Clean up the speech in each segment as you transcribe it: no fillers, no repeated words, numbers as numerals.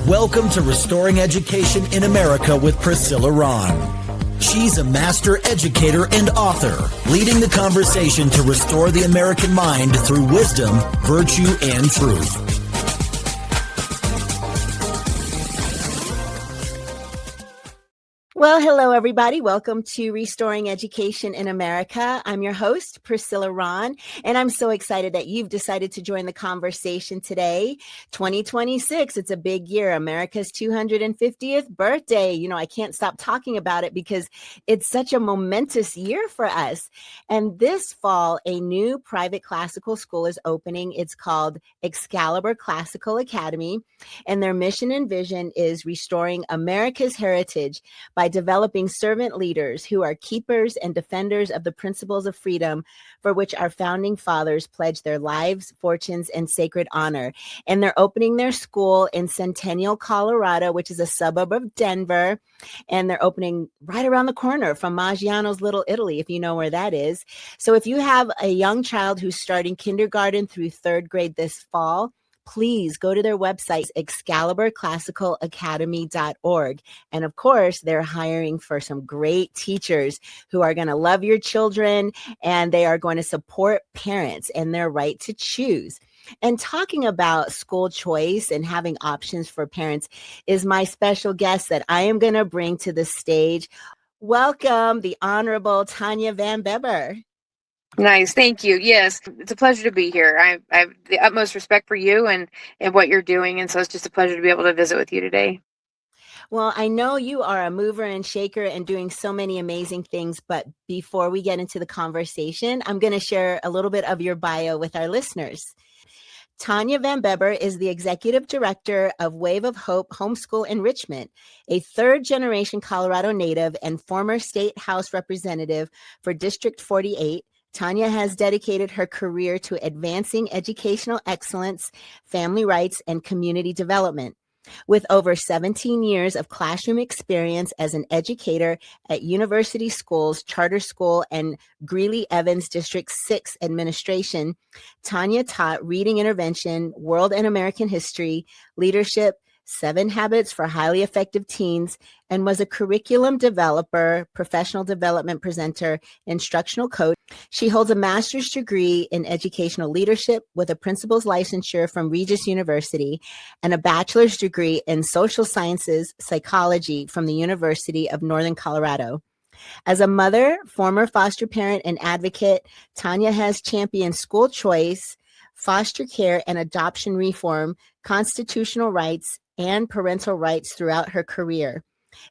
Welcome to Restoring Education in America with Priscilla Rahn. She's a master educator and author, leading the conversation to restore the American mind through wisdom, virtue, and truth. Well, hello, everybody. Welcome to Restoring Education in America. I'm your host, Priscilla Rahn, and I'm so excited that you've decided to join the conversation today. 2026, it's a big year, America's 250th birthday. You know, I can't stop talking about it because it's such a momentous year for us. And this fall, a new private classical school is opening. It's called Excalibur Classical Academy, and their mission and vision is restoring America's heritage by developing servant leaders who are keepers and defenders of the principles of freedom for which our founding fathers pledged their lives, fortunes, and sacred honor. And they're opening their school in Centennial, Colorado, which is a suburb of Denver. And they're opening right around the corner from Maggiano's Little Italy, if you know where that is. So if you have a young child who's starting kindergarten through third grade this fall, please go to their website, excaliburclassicalacademy.org. And of course, they're hiring for some great teachers who are going to love your children, and they are going to support parents and their right to choose. And talking about school choice and having options for parents is my special guest that I am going to bring to the stage. Welcome, the Honorable Tonya Van Beber. Nice. Thank you. Yes, it's a pleasure to be here. I have the utmost respect for you and what you're doing. And so it's just a pleasure to be able to visit with you today. Well, I know you are a mover and shaker and doing so many amazing things. But before we get into the conversation, I'm going to share a little bit of your bio with our listeners. Tonya Van Beber is the executive director of Wave of Hope Homeschool Enrichment, a third-generation Colorado native and former state house representative for District 48. Tonya has dedicated her career to advancing educational excellence, family rights, and community development. With over 17 years of classroom experience as an educator at university schools, charter school, and Greeley-Evans District 6 administration, Tonya taught reading intervention, world and American history, leadership, 7 Habits for Highly Effective Teens, and was a curriculum developer, professional development presenter, instructional coach. She holds a master's degree in educational leadership with a principal's licensure from Regis University and a bachelor's degree in social sciences psychology from the University of Northern Colorado. As a mother, former foster parent, and advocate, Tonya has championed school choice, foster care and adoption reform, constitutional rights, and parental rights throughout her career.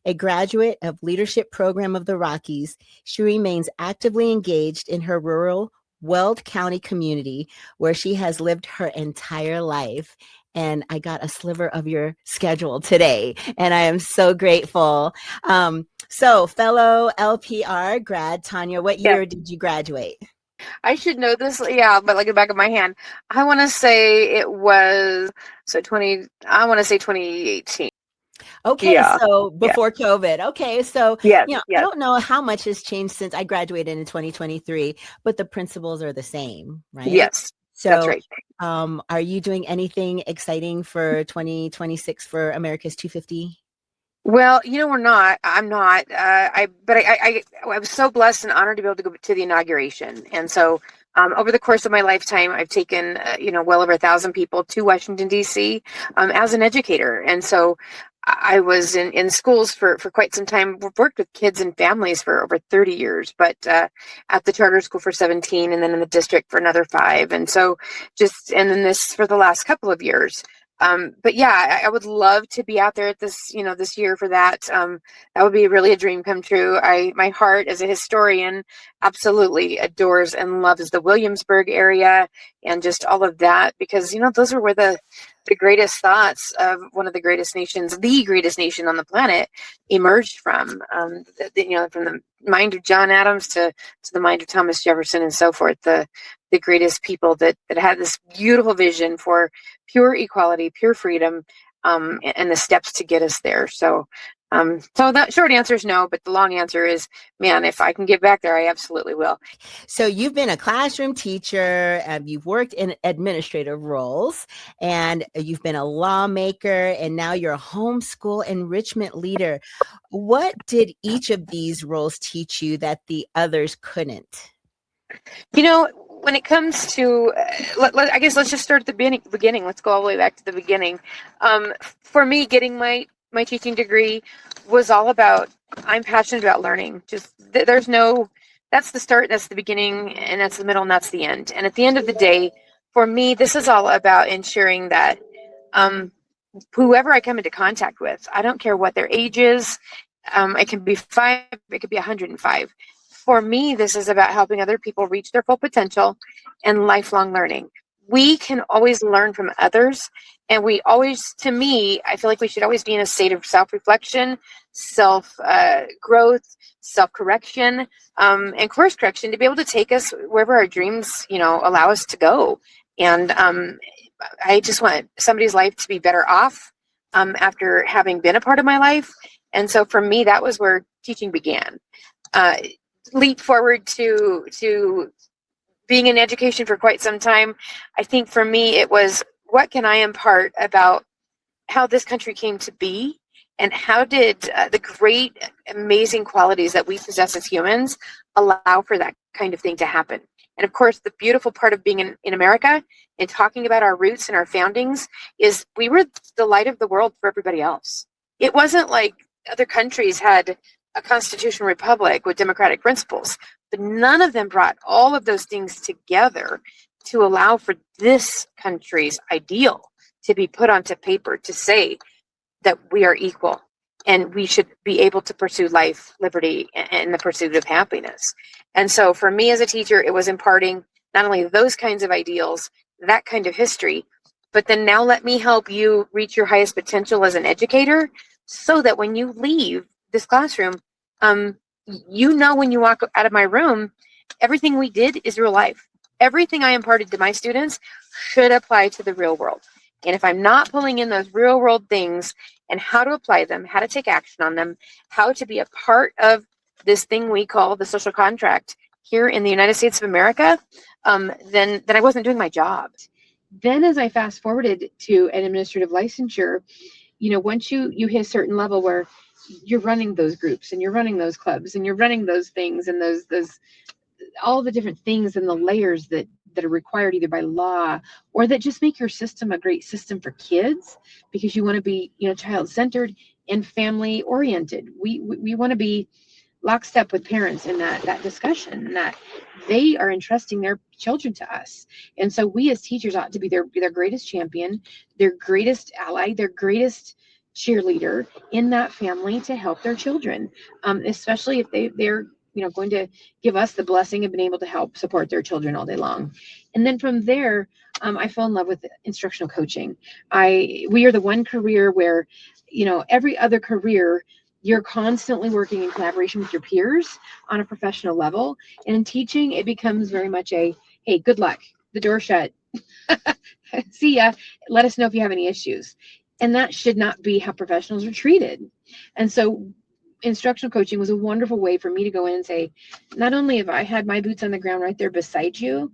A graduate of Leadership Program of the Rockies, she remains actively engaged in her rural Weld County community where she has lived her entire life. And I got a sliver of your schedule today, and I am so grateful. So fellow LPR grad, Tonya, what year did you graduate? I should know this, but like the back of my hand. I want to say it was 2018. Okay, so before COVID. Okay, so I don't know how much has changed since I graduated in 2023, but the principles are the same, right? Yes, so, that's right. Are you doing anything exciting for 2026 for America's 250? Well, we're not. I'm not. I was so blessed and honored to be able to go to the inauguration. And so over the course of my lifetime, I've taken, well over 1,000 people to Washington, D.C. As an educator. And so I was in schools for quite some time. We've worked with kids and families for over 30 years, but at the charter school for 17 and then in the district for another 5. And so and then this for the last couple of years. But yeah, I would love to be out there at this, this year for that. That would be really a dream come true. My heart as a historian absolutely adores and loves the Williamsburg area and just all of that, because, those are where the greatest thoughts of one of the greatest nations, the greatest nation on the planet, emerged from, from the mind of John Adams to the mind of Thomas Jefferson and so forth, the greatest people that had this beautiful vision for pure equality, pure freedom, and the steps to get us there. So So the short answer is no, but the long answer is, man, if I can get back there, I absolutely will. So you've been a classroom teacher, you've worked in administrative roles, and you've been a lawmaker, and now you're a homeschool enrichment leader. What did each of these roles teach you that the others couldn't? When it comes to, I guess let's just start at the beginning. Let's go all the way back to the beginning. For me, getting my teaching degree was all about, I'm passionate about learning. Just that's the start, that's the beginning, and that's the middle, and that's the end. And at the end of the day, for me, this is all about ensuring that whoever I come into contact with, I don't care what their age is. It can be 5, it could be 105. For me, this is about helping other people reach their full potential and lifelong learning. We can always learn from others. And to me, I feel like we should always be in a state of self-reflection, self-growth, self-correction, and course correction to be able to take us wherever our dreams, allow us to go. And I just want somebody's life to be better off after having been a part of my life. And so for me, that was where teaching began. Leap forward to being in education for quite some time. I think for me, it was, what can I impart about how this country came to be, and how did the great, amazing qualities that we possess as humans allow for that kind of thing to happen? And of course, the beautiful part of being in America and talking about our roots and our foundings is we were the light of the world for everybody else. It wasn't like other countries had a constitutional republic with democratic principles, but none of them brought all of those things together to allow for this country's ideal to be put onto paper, to say that we are equal and we should be able to pursue life, liberty, and the pursuit of happiness. And so for me as a teacher, it was imparting not only those kinds of ideals, that kind of history, but then now let me help you reach your highest potential as an educator, so that when you leave this classroom, when you walk out of my room, everything we did is real life. Everything I imparted to my students should apply to the real world. And if I'm not pulling in those real world things and how to apply them, how to take action on them, how to be a part of this thing we call the social contract here in the United States of America, then I wasn't doing my job. Then as I fast forwarded to an administrative licensure, once you hit a certain level where you're running those groups and you're running those clubs and you're running those things and those all the different things and the layers that are required either by law or that just make your system a great system for kids, because you want to be, child-centered and family-oriented. We want to be lockstep with parents in that discussion, and that they are entrusting their children to us. And so we as teachers ought to be their greatest champion, their greatest ally, their greatest cheerleader in that family to help their children, especially if they're going to give us the blessing of being able to help support their children all day long. And then from there, I fell in love with instructional coaching. We are the one career where, every other career, you're constantly working in collaboration with your peers on a professional level. And in teaching, it becomes very much hey, good luck, the door shut. See ya. Let us know if you have any issues. And that should not be how professionals are treated. And so instructional coaching was a wonderful way for me to go in and say, not only have I had my boots on the ground right there beside you,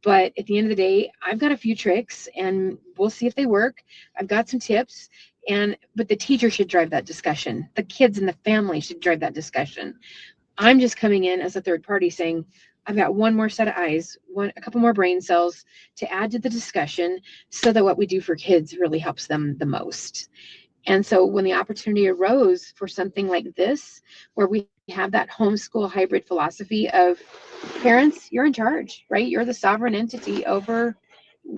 but at the end of the day, I've got a few tricks and we'll see if they work. I've got some tips, but the teacher should drive that discussion. The kids and the family should drive that discussion. I'm just coming in as a third party saying, I've got one more set of eyes, a couple more brain cells to add to the discussion so that what we do for kids really helps them the most. And so when the opportunity arose for something like this, where we have that homeschool hybrid philosophy of parents, you're in charge, right? You're the sovereign entity over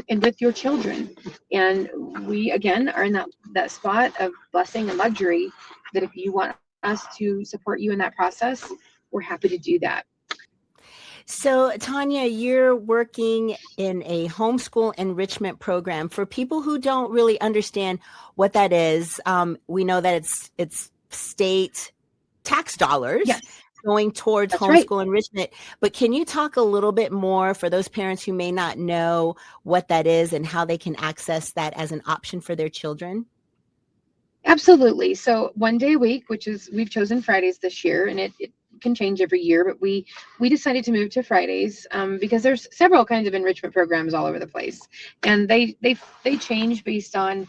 and with your children. And we, again, are in that spot of blessing and luxury that if you want us to support you in that process, we're happy to do that. So, Tonya, you're working in a homeschool enrichment program. For people who don't really understand what that is, we know that it's state tax dollars going towards homeschool enrichment. But can you talk a little bit more for those parents who may not know what that is and how they can access that as an option for their children? Absolutely. So one day a week, which is, we've chosen Fridays this year, and it can change every year, but we decided to move to Fridays because there's several kinds of enrichment programs all over the place, and they change based on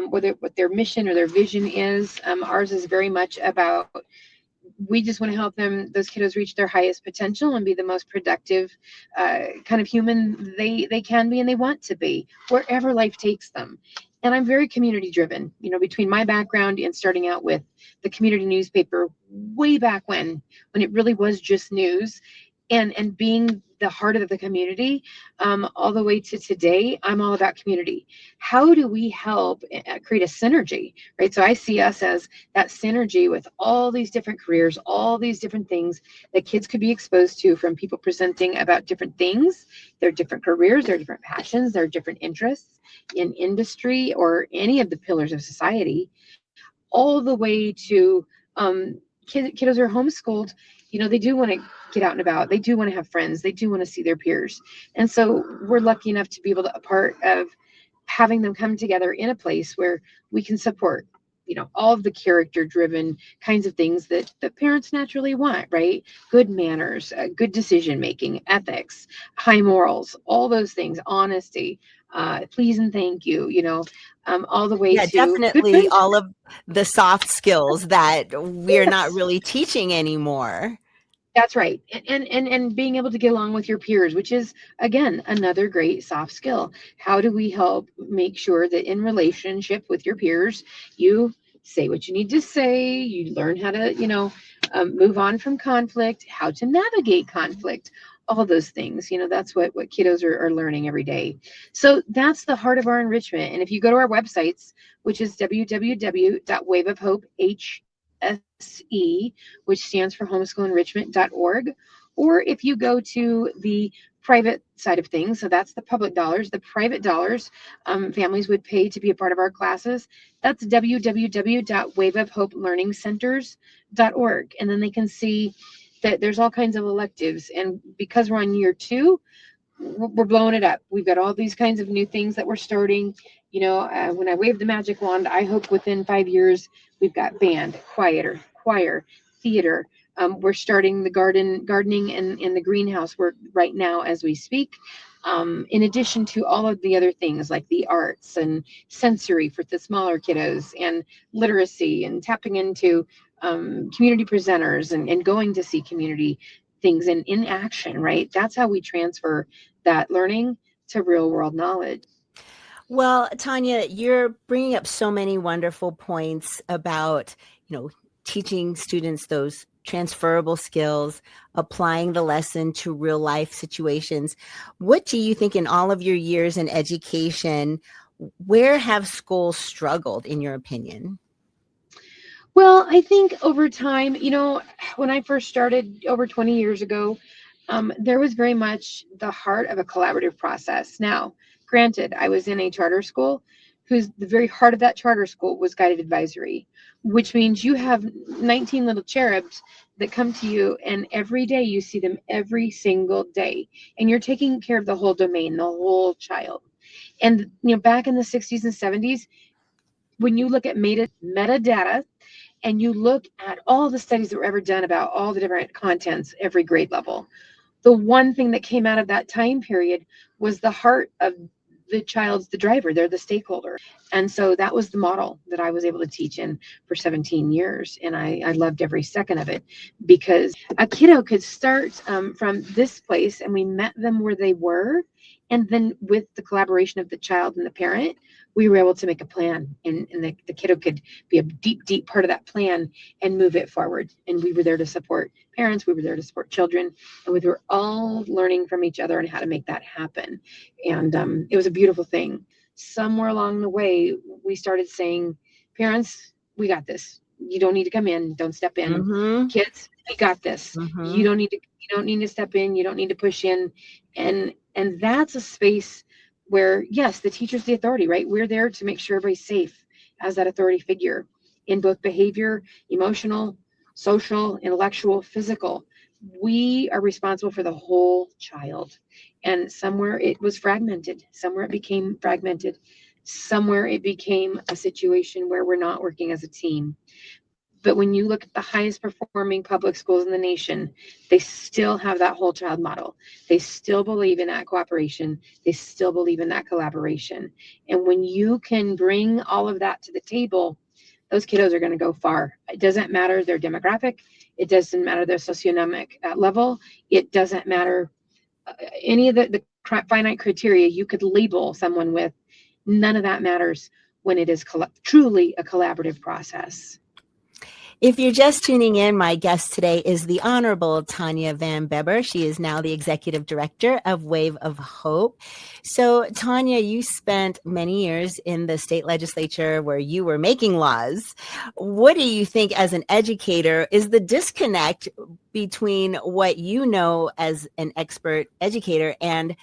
whether what their mission or their vision is. Ours is very much about, we just want to help those kiddos reach their highest potential and be the most productive kind of human they can be and they want to be, wherever life takes them. And I'm very community driven, between my background and starting out with the community newspaper way back when it really was just news, and being the heart of the community, all the way to today. I'm all about community. How do we help create a synergy, right? So I see us as that synergy with all these different careers, all these different things that kids could be exposed to, from people presenting about different things, their different careers, their different passions, their different interests in industry or any of the pillars of society, all the way to kiddos who are homeschooled. They do want to get out and about. They do want to have friends. They do want to see their peers. And so we're lucky enough to be able to a part of having them come together in a place where we can support, all of the character driven kinds of things that parents naturally want, right? Good manners, good decision making, ethics, high morals, all those things, honesty, please and thank you, all the way Yeah, to good definitely friendship. all of the soft skills that we're not Yes. really teaching anymore. That's right. And being able to get along with your peers, which is again another great soft skill. How do we help make sure that in relationship with your peers, you say what you need to say, you learn how to, move on from conflict, how to navigate conflict, all those things. That's what kiddos are learning every day. So that's the heart of our enrichment. And if you go to our websites, which is www.waveofhopeh.se, which stands for homesschoolenrichment.org. Or if you go to the private side of things, so that's the public dollars, the private dollars families would pay to be a part of our classes, that's www.waveofhopelearningcenters.org. And then they can see that there's all kinds of electives. And because we're on year 2, we're blowing it up. We've got all these kinds of new things that we're starting. When I wave the magic wand, I hope within 5 years we've got band, choir, theater. We're starting the gardening and in the greenhouse work right now as we speak. In addition to all of the other things like the arts and sensory for the smaller kiddos, and literacy, and tapping into community presenters, and going to see community things in action, right? That's how we transfer that learning to real world knowledge. Well, Tonya, you're bringing up so many wonderful points about, teaching students those transferable skills, applying the lesson to real life situations. What do you think, in all of your years in education, where have schools struggled, in your opinion? Well, I think over time, when I first started over 20 years ago, there was very much the heart of a collaborative process. Now, granted, I was in a charter school the very heart of that charter school was guided advisory, which means you have 19 little cherubs that come to you, and every day you see them every single day, and you're taking care of the whole domain, the whole child. And, back in the 60s and 70s, when you look at metadata, and you look at all the studies that were ever done about all the different contents, every grade level, the one thing that came out of that time period was the heart of the child's the driver. They're the stakeholder. And so that was the model that I was able to teach in for 17 years. And I loved every second of it, because a kiddo could start from this place, and we met them where they were. And then with the collaboration of the child and the parent, we were able to make a plan, and the kiddo could be a deep part of that plan and move it forward. And we were there to support parents. We were there to support children. And we were all learning from each other on how to make that happen. And it was a beautiful thing. Somewhere along the way, we started saying, parents, we got this. You don't need to come in. Don't step in. Mm-hmm. Kids, we got this. Mm-hmm. You don't need to step in. You don't need to push in. And that's a space where, yes, the teacher's the authority, right? We're there to make sure everybody's safe as that authority figure in both behavior, emotional, social, intellectual, physical. We are responsible for the whole child. And somewhere it was fragmented. Somewhere it became fragmented. somewhere it became a situation where we're not working as a team. But when you look at the highest performing public schools in the nation, they still have that whole child model. They still believe in that cooperation. They still believe in that collaboration. And when you can bring all of that to the table, those kiddos are going to go far. It doesn't matter their demographic. It doesn't matter their socioeconomic level. It doesn't matter any of the finite criteria you could label someone with. None of that matters when it is truly a collaborative process. If you're just tuning in, my guest today is the Honorable Tonya Van Beber. She is now the Executive Director of Wave of Hope. So, Tonya, you spent many years in the state legislature where you were making laws. What do you think, as an educator, is the disconnect between what you know as an expert educator and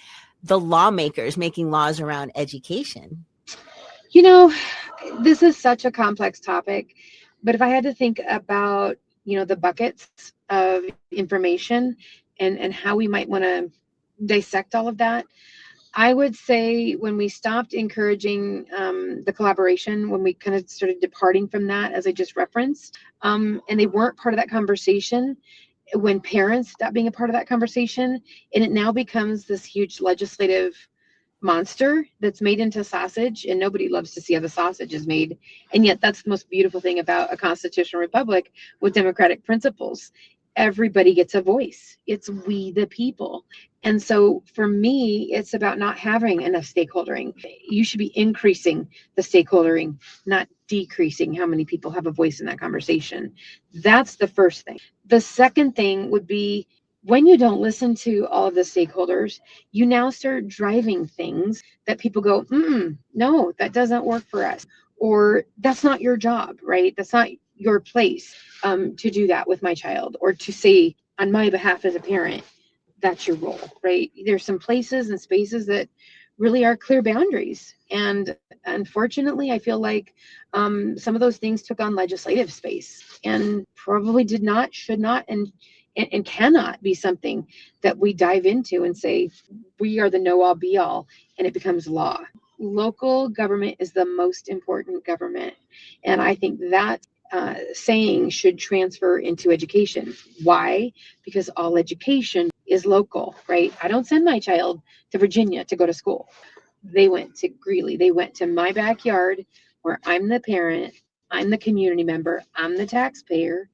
the lawmakers making laws around education? You know, this is such a complex topic. But if I had to think about, the buckets of information and how we might want to dissect all of that, I would say when we stopped encouraging the collaboration, when we kind of started departing from that, as I just referenced, and they weren't part of that conversation, when parents stopped being a part of that conversation, and it now becomes this huge legislative monster that's made into sausage, and nobody loves to see how the sausage is made. And yet that's the most beautiful thing about a constitutional republic with democratic principles. Everybody gets a voice. It's we the people. And so for me, it's about not having enough stakeholdering. You should be increasing the stakeholdering, not decreasing how many people have a voice in that conversation. That's the first thing. The second thing would be, when you don't listen to all of the stakeholders, you now start driving things that people go, no, that doesn't work for us. Or that's not your job, right? That's not your place to do that with my child, or to say on my behalf as a parent, that's your role, right? There's some places and spaces that really are clear boundaries. And unfortunately, I feel like some of those things took on legislative space and probably did not, should not, and cannot be something that we dive into and say, we are the know-all be-all, and it becomes law. Local government is the most important government. And I think that saying should transfer into education. Why? Because all education is local, right? I don't send my child to Virginia to go to school. They went to Greeley. They went to my backyard where I'm the parent, I'm the community member, I'm the taxpayer.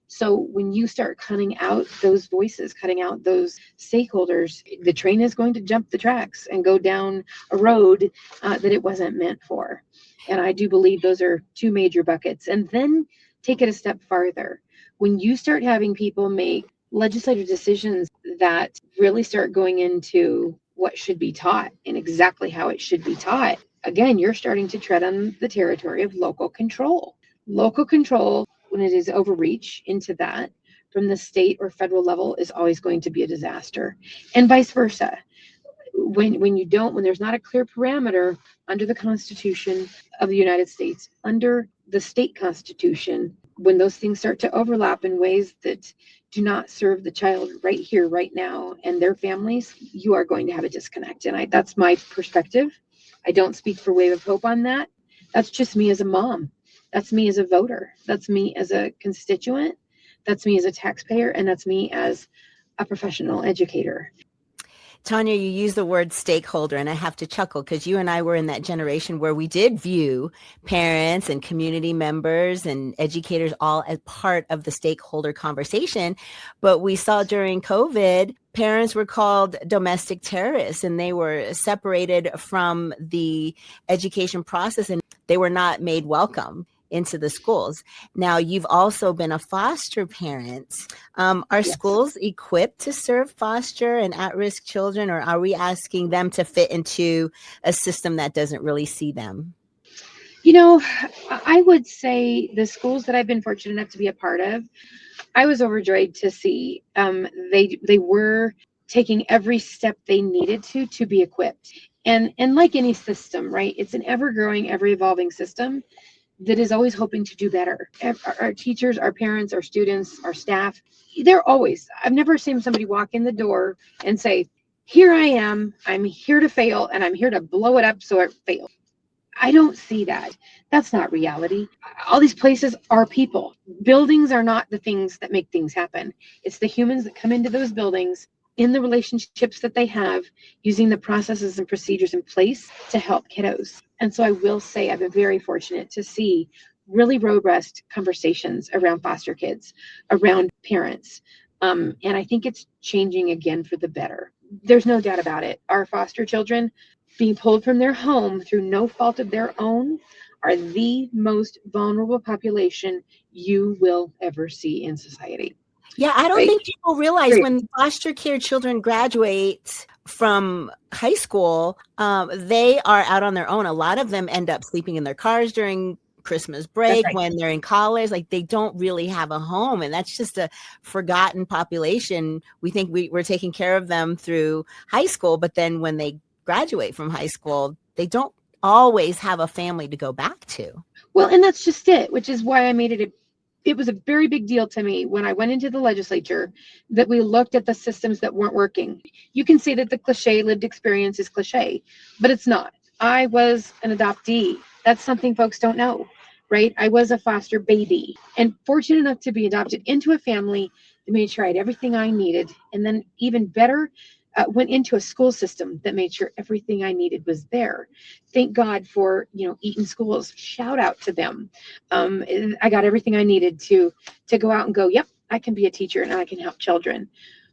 So when you start cutting out those voices, cutting out those stakeholders, the train is going to jump the tracks and go down a road that it wasn't meant for. And I do believe those are two major buckets. And then take it a step farther. When you start having people make legislative decisions that really start going into what should be taught and exactly how it should be taught, again, you're starting to tread on the territory of local control. Local control, when it is overreach into that from the state or federal level, is always going to be a disaster, and vice versa. When there's not a clear parameter under the Constitution of the United States, under the state constitution, when those things start to overlap in ways that do not serve the child right here, right now, and their families, you are going to have a disconnect. And that's my perspective. I don't speak for Wave of Hope on that. That's just me as a mom. That's me as a voter. That's me as a constituent. That's me as a taxpayer. And that's me as a professional educator. Tonya, you use the word stakeholder, and I have to chuckle because you and I were in that generation where we did view parents and community members and educators all as part of the stakeholder conversation. But we saw during COVID, parents were called domestic terrorists, and they were separated from the education process, and they were not made welcome into the schools. Now, you've also been a foster parent. Are Yes. schools equipped to serve foster and at-risk children, or are we asking them to fit into a system that doesn't really see them? I would say the schools that I've been fortunate enough to be a part of, I was overjoyed to see they were taking every step they needed to be equipped. And like any system, right? It's an ever-growing, ever-evolving system that is always hoping to do better. Our teachers, our parents, our students, our staff, I've never seen somebody walk in the door and say, here I am, I'm here to fail, and I'm here to blow it up so it fails. I don't see that. That's not reality. All these places are people. Buildings are not the things that make things happen. It's the humans that come into those buildings, in the relationships that they have, using the processes and procedures in place to help kiddos. And so I will say I've been very fortunate to see really robust conversations around foster kids, around parents. And I think it's changing again for the better. There's no doubt about it. Our foster children being pulled from their home through no fault of their own are the most vulnerable population you will ever see in society. Yeah, I don't Right? think people realize Right. when foster care children graduate from high school, they are out on their own. A lot of them end up sleeping in their cars during Christmas break right. when they're in college. Like they don't really have a home, and that's just a forgotten population. We think we're taking care of them through high school, but then when they graduate from high school, they don't always have a family to go back to. Well, and that's just it, which is why I made it was a very big deal to me when I went into the legislature that we looked at the systems that weren't working. You can say that the cliche lived experience is cliche, but it's not. I was an adoptee. That's something folks don't know, right? I was a foster baby and fortunate enough to be adopted into a family that made sure I had everything I needed. And then even better, went into a school system that made sure everything I needed was there. Thank God for, Eaton schools. Shout out to them. I got everything I needed to go out and go, yep, I can be a teacher and I can help children.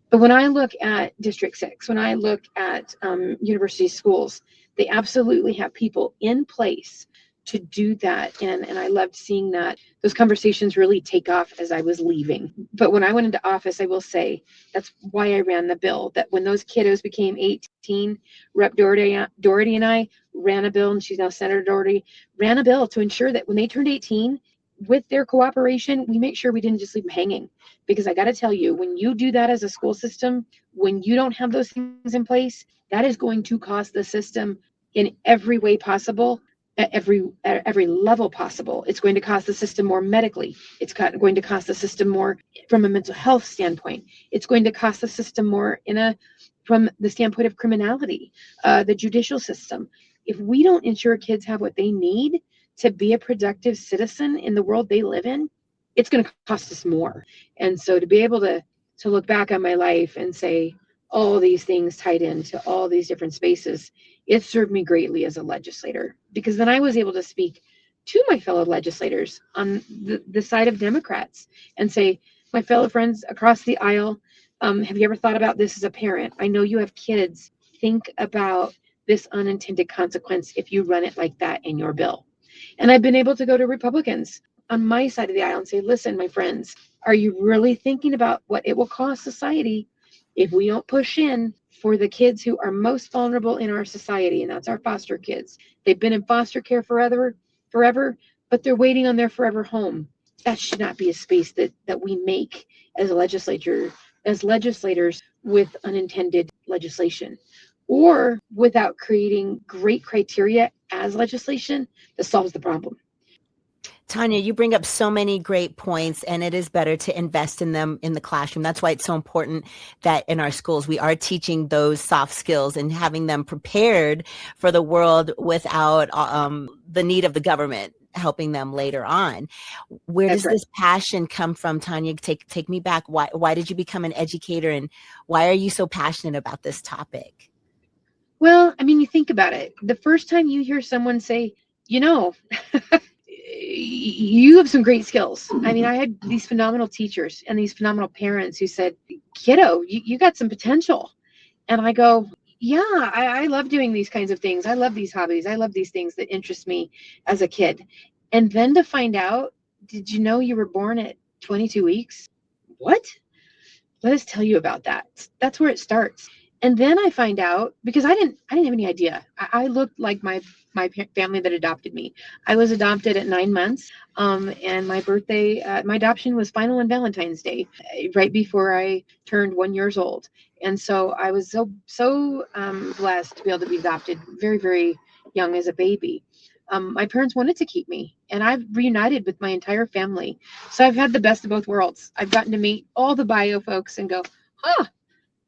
But when I look at District 6, when I look at university schools, they absolutely have people in place to do that. And I loved seeing that those conversations really take off as I was leaving. But when I went into office, I will say that's why I ran the bill, that when those kiddos became 18, Rep. Doherty and I ran a bill, and she's now Senator Doherty, ran a bill to ensure that when they turned 18, with their cooperation, we make sure we didn't just leave them hanging. Because I got to tell you, when you do that as a school system, when you don't have those things in place, that is going to cost the system in every way possible, at every level possible. It's going to cost the system more medically. It's going to cost the system more from a mental health standpoint. It's going to cost the system more from the standpoint of criminality, the judicial system. If we don't ensure kids have what they need to be a productive citizen in the world they live in, it's going to cost us more. And so to be able to look back on my life and say all these things tied into all these different spaces, it served me greatly as a legislator, because then I was able to speak to my fellow legislators on the side of Democrats and say, my fellow friends across the aisle, have you ever thought about this as a parent? I know you have kids. Think about this unintended consequence if you run it like that in your bill. And I've been able to go to Republicans on my side of the aisle and say, listen, my friends, are you really thinking about what it will cost society if we don't push in for the kids who are most vulnerable in our society? And that's our foster kids. They've been in foster care forever, but they're waiting on their forever home. That should not be a space that we make as a as legislators with unintended legislation, or without creating great criteria as legislation that solves the problem. Tonya, you bring up so many great points, and it is better to invest in them in the classroom. That's why it's so important that in our schools we are teaching those soft skills and having them prepared for the world without the need of the government helping them later on. Where does this passion come from, Tonya? Take me back. Why did you become an educator, and why are you so passionate about this topic? Well, I mean, you think about it. The first time you hear someone say, you have some great skills. I mean, I had these phenomenal teachers and these phenomenal parents who said, kiddo, you got some potential. And I go, yeah, I love doing these kinds of things. I love these hobbies. I love these things that interest me as a kid. And then to find out, did you know you were born at 22 weeks? What? Let us tell you about that. That's where it starts. And then I find out, because I didn't have any idea. I looked like my family that adopted me. I was adopted at 9 months, and my birthday, my adoption was final on Valentine's Day, right before I turned 1 year old. And so I was so blessed to be able to be adopted very, very young as a baby. My parents wanted to keep me, and I've reunited with my entire family. So I've had the best of both worlds. I've gotten to meet all the bio folks and go,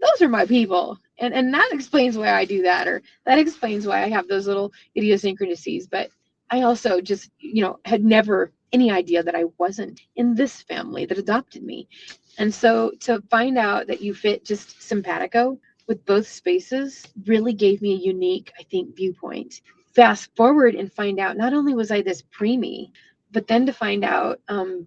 those are my people. And that explains why I do that, or that explains why I have those little idiosyncrasies. But I also just, had never any idea that I wasn't in this family that adopted me. And so to find out that you fit just simpatico with both spaces really gave me a unique, I think, viewpoint. Fast forward and find out not only was I this preemie, but then to find out,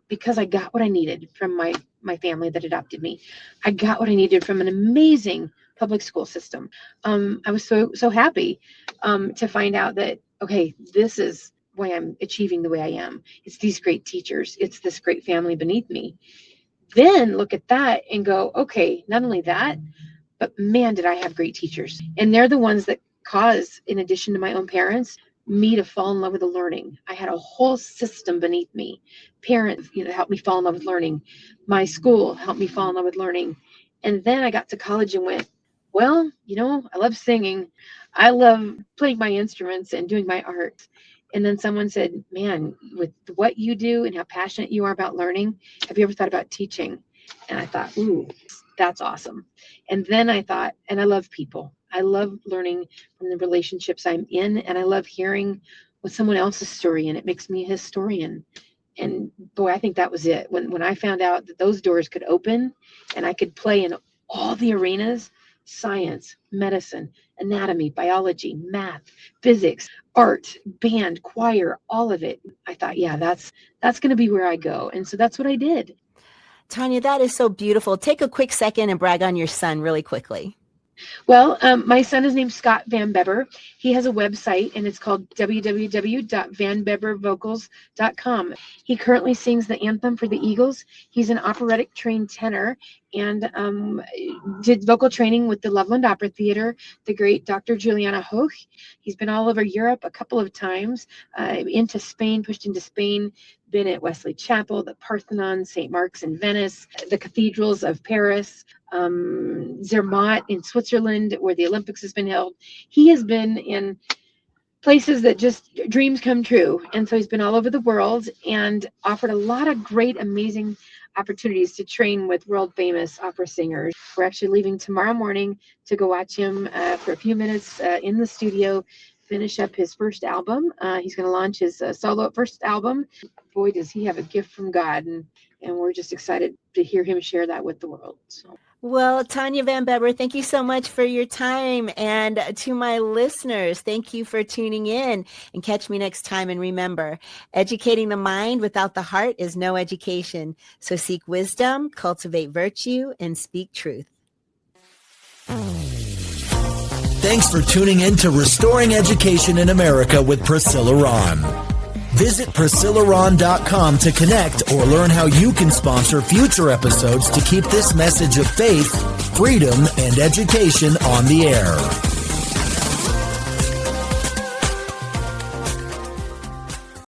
because I got what I needed from my family that adopted me, I got what I needed from an amazing public school system. I was so happy to find out that, okay, this is why I'm achieving the way I am. It's these great teachers. It's this great family beneath me. Then look at that and go, okay, not only that, but man, did I have great teachers. And they're the ones that cause, in addition to my own parents, me to fall in love with the learning. I had a whole system beneath me. Parents, helped me fall in love with learning. My school helped me fall in love with learning. And then I got to college and went, well, I love singing. I love playing my instruments and doing my art. And then someone said, man, with what you do and how passionate you are about learning, have you ever thought about teaching? And I thought, ooh, that's awesome. And then I thought, and I love people. I love learning from the relationships I'm in, and I love hearing what someone else's story, and it makes me a historian. And boy, I think that was it. When I found out that those doors could open and I could play in all the arenas, science, medicine, anatomy, biology, math, physics, art, band, choir, all of it, I thought, yeah, that's going to be where I go. And so that's what I did. Tonya, that is so beautiful. Take a quick second and brag on your son really quickly. Well, my son is named Scott Van Beber. He has a website, and it's called www.vanbebervocals.com. He currently sings the anthem for the Eagles. He's an operatic trained tenor and did vocal training with the Loveland Opera Theater, the great Dr. Juliana Hoch. He's been all over Europe a couple of times, pushed into Spain, been at Wesley Chapel, the Parthenon, St. Mark's in Venice, the cathedrals of Paris, Zermatt in Switzerland, where the Olympics has been held. He has been in places that just dreams come true. And so he's been all over the world and offered a lot of great, amazing opportunities to train with world famous opera singers. We're actually leaving tomorrow morning to go watch him for a few minutes in the studio, finish up his first album. He's going to launch his solo first album. Boy, does he have a gift from God. And we're just excited to hear him share that with the world. So. Well, Tonya Van Beber, thank you so much for your time. And to my listeners, thank you for tuning in, and catch me next time. And remember, educating the mind without the heart is no education. So seek wisdom, cultivate virtue, and speak truth. Thanks for tuning in to Restoring Education in America with Priscilla Ron. Visit PriscillaRon.com to connect or learn how you can sponsor future episodes to keep this message of faith, freedom, and education on the air.